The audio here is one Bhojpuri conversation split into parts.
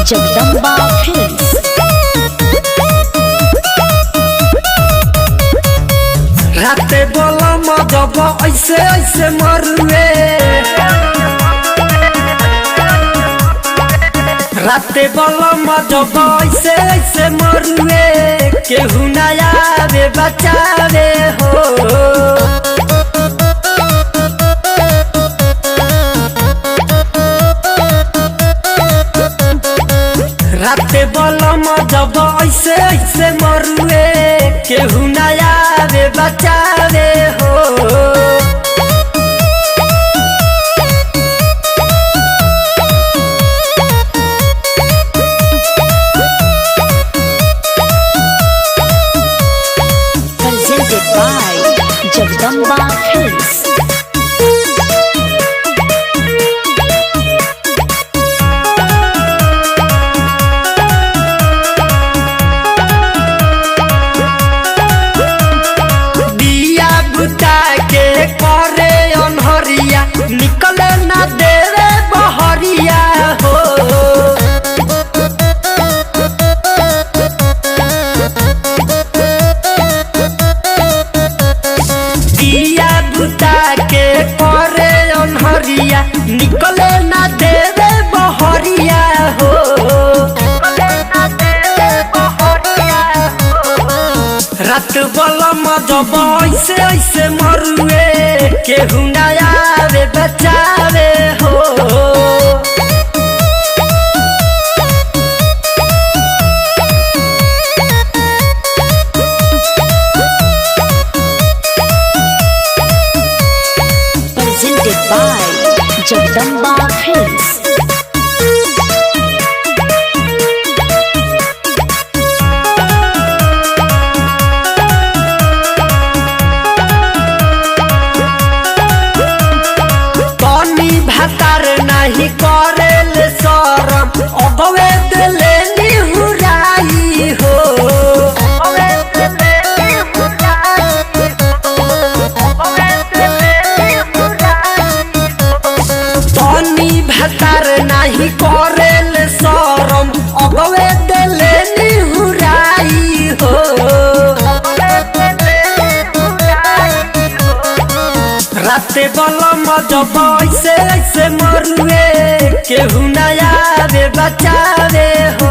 जगदम्बा फिल्म्स। राते बोला मजब ऐसे ऐसे मरुए, राते बोला मजब ऐसे ऐसे मरुए, केहू ना आवे बचावे हो। राते बोला मजब ऐसे ऐसे मरुए, केहू ना आवे बचावे हो। Presented by Jagdamba films. करे अनहरिया निकले ना देवे बहरिया हो। दिया बुता के करे अनहरिया निकले ना देवे बहरिया हो। रात बोला मजब ऐसे ऐसे मरुए, केहू ना आवे बचावे हो। Presented by Jagdamba films. भातार नहीं करेल शरम, अगवे दिले निहुराई हो। तनी भातार नहीं करेल शरम, अगवे दिले निहुराई हो। राते बोला मजब ऐसे ऐसे मरुए, केहू ना आवे बचावे हो।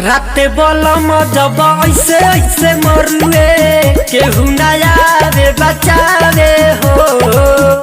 राते बोला मजब ऐसे ऐसे मरुए, केहू ना आवे बचावे हो।